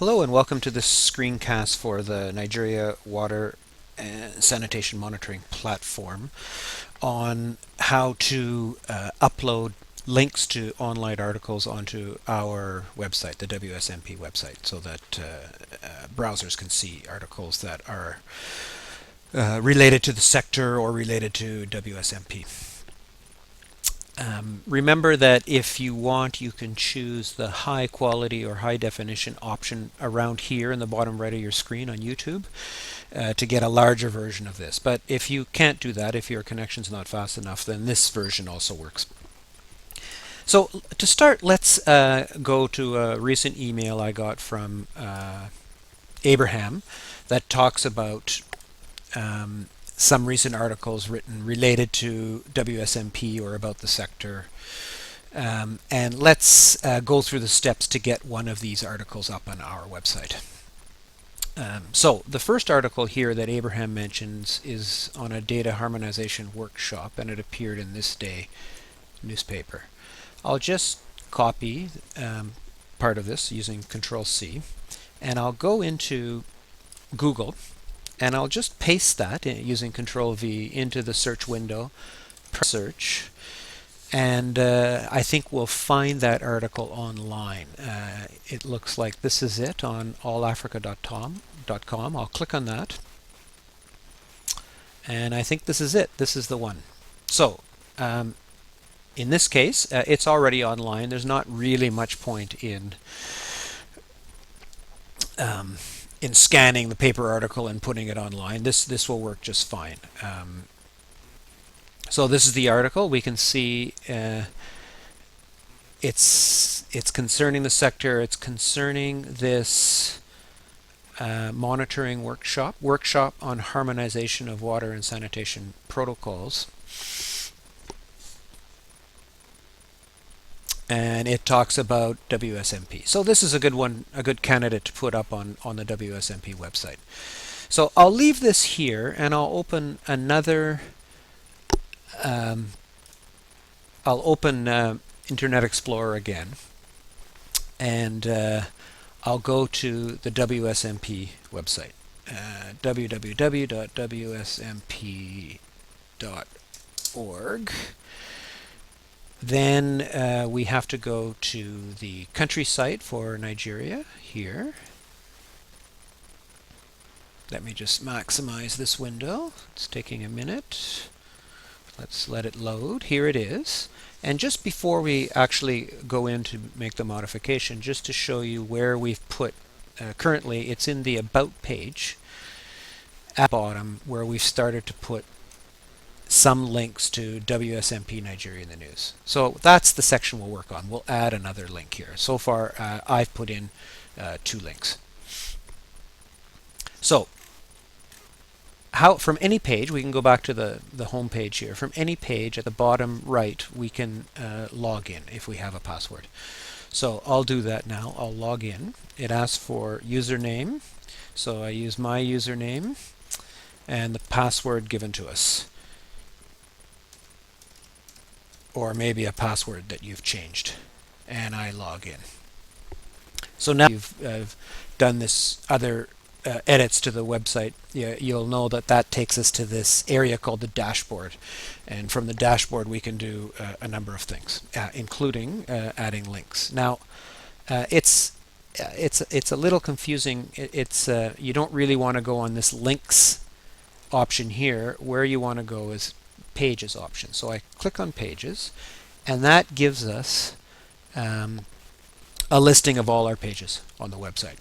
Hello and welcome to this screencast for the Nigeria Water and Sanitation Monitoring Platform on how to upload links to online articles onto our website, the WSMP website, so that browsers can see articles that are related to the sector or related to WSMP. Remember that if you want, you can choose the high quality or high definition option around here in the bottom right of your screen on YouTube to get a larger version of this. But if you can't do that, if your connection's not fast enough, then this version also works. So to start, let's go to a recent email I got from Abraham that talks about some recent articles written related to WSMP or about the sector. And let's go through the steps to get one of these articles up on our website. So the first article here that Abraham mentions is on a data harmonization workshop, and it appeared in This Day newspaper. I'll just copy part of this using Control-C, and I'll go into Google, and I'll just paste that using Control-V into the search window, search, and I think we'll find that article online. It looks like this is it on allafrica.com. I'll click on that, and I think this is it. This is the one. So in this case, it's already online. There's not really much point in scanning the paper article and putting it online. This will work just fine. So this is the article. We can see it's concerning the sector. It's concerning this monitoring workshop on harmonization of water and sanitation protocols. And it talks about WSMP. So this is a good one, a good candidate to put up on the WSMP website. So I'll leave this here, and I'll open another. I'll open Internet Explorer again, and I'll go to the WSMP website, www.wsmp.org. Then we have to go to the country site for Nigeria here. Let me just maximize this window. It's taking a minute. Let's let it load. Here it is. And just before we actually go in to make the modification, just to show you where we've put, currently it's in the About page at the bottom where we've started to put some links to WSMP Nigeria in the news. So that's the section we'll work on. We'll add another link here. So far I've put in 2 links. So from any page, we can go back to the home page here. From any page at the bottom right, we can log in if we have a password. So I'll do that now. I'll log in. It asks for username. So I use my username and the password given to us, or maybe a password that you've changed, and I log in. So now you've done this other edits to the website, you'll know that that takes us to this area called the dashboard, and from the dashboard we can do a number of things, including adding links. Now it's a little confusing. You don't really want to go on this links option here. Where you want to go is pages option. So I click on pages, and that gives us a listing of all our pages on the website.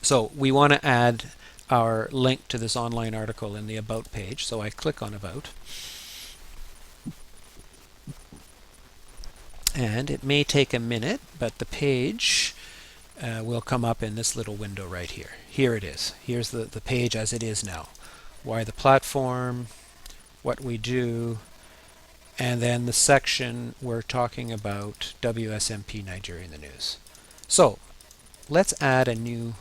So we want to add our link to this online article in the About page. So I click on About, and it may take a minute, but the page will come up in this little window right here. Here it is. Here's the page as it is now. Why the platform, what we do, and then the section we're talking about WSMP Nigeria in the news. So let's add a new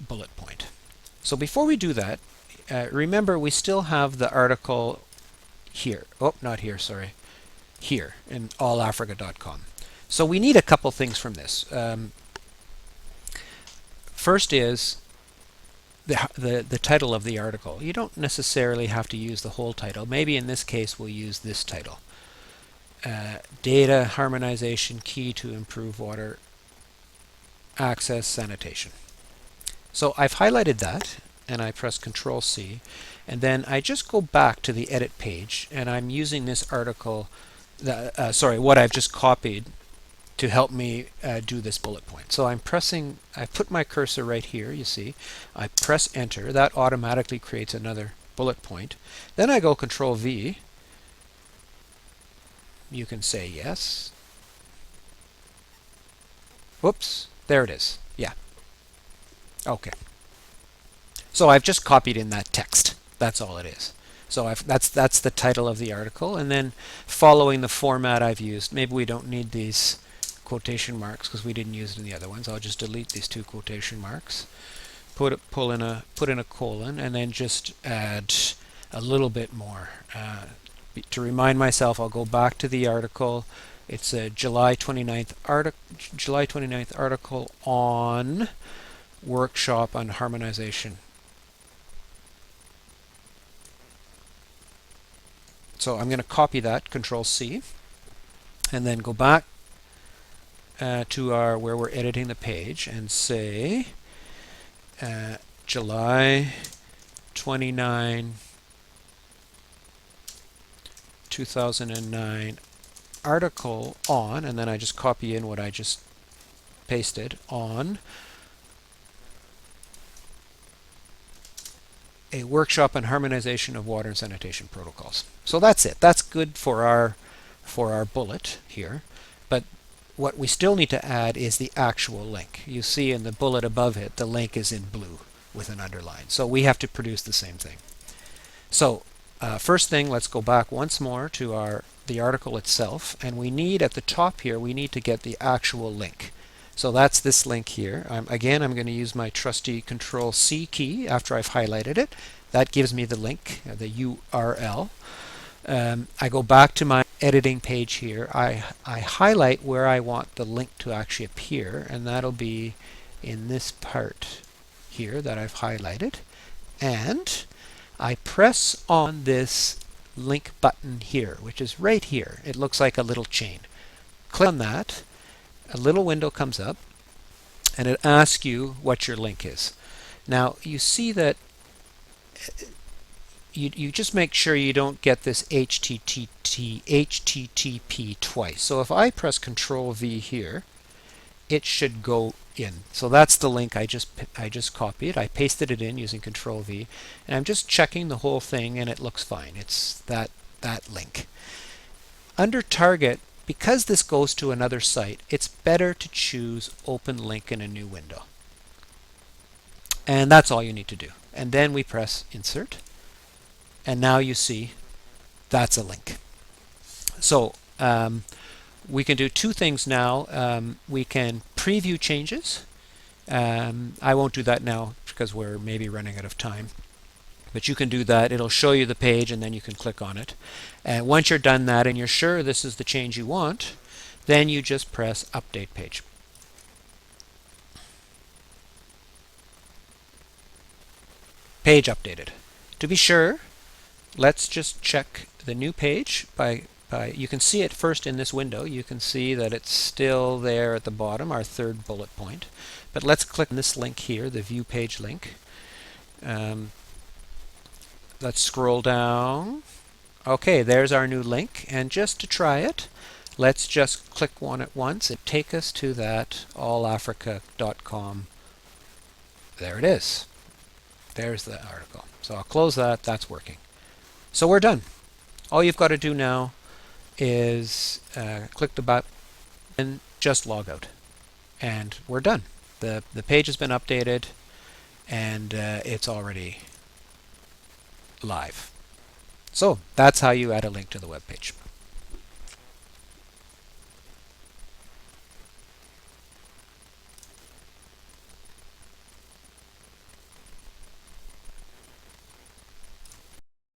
bullet point. So before we do that, remember we still have the article here. Oh, not here, sorry. Here in allafrica.com. So we need a couple things from this. First is the title of the article. You don't necessarily have to use the whole title. Maybe in this case we'll use this title. Data harmonization key to improve water access sanitation. So I've highlighted that and I press Control C, and then I just go back to the edit page and I'm using this article, what I've just copied to help me do this bullet point. So I put my cursor right here, you see. I press enter, that automatically creates another bullet point. Then I go Control V. You can say yes. Whoops, there it is. Yeah. Okay. So I've just copied in that text. That's all it is. So that's the title of the article, and then following the format I've used. Maybe we don't need these quotation marks because we didn't use it in the other ones. I'll just delete these two quotation marks, put in a colon, and then just add a little bit more. To remind myself, I'll go back to the article. It's a July 29th article on workshop on harmonization. So I'm going to copy that, Control C, and then go back to where we're editing the page and say July 29, 2009 article on, and then I just copy in what I just pasted, on a workshop on harmonization of water and sanitation protocols. So that's it. That's good for our bullet here. But what we still need to add is the actual link. You see in the bullet above it, the link is in blue with an underline. So we have to produce the same thing. So first thing, let's go back once more to the article itself, and we need at the top here, we need to get the actual link. So that's this link here. Again, I'm going to use my trusty Control C key after I've highlighted it. That gives me the link, the URL. I go back to my editing page here. I highlight where I want the link to actually appear, and that'll be in this part here that I've highlighted. And I press on this link button here, which is right here. It looks like a little chain. Click on that. A little window comes up, and it asks you what your link is. Now, you see that you just make sure you don't get this HTTP twice. So if I press Control V here, it should go in. So that's the link I just copied. I pasted it in using Control V, and I'm just checking the whole thing, and it looks fine. It's that link. Under Target, because this goes to another site, it's better to choose Open Link in a new window. And that's all you need to do. And then we press Insert. And now you see that's a link. So we can do two things now. We can preview changes. I won't do that now because we're maybe running out of time. But you can do that. It'll show you the page, and then you can click on it. And once you're done that and you're sure this is the change you want, then you just press Update Page. Page updated. To be sure, let's just check the new page by you can see it first in this window. You can see that it's still there at the bottom, our third bullet point. But let's click on this link here, the View Page link. Let's scroll down. Okay, there's our new link, and just to try it, let's just click on it once. It takes us to that allafrica.com. There it is. There's the article. So I'll close that. That's working. So we're done. All you've got to do now is click the button and just log out. And we're done. The page has been updated, and it's already live. So that's how you add a link to the web page.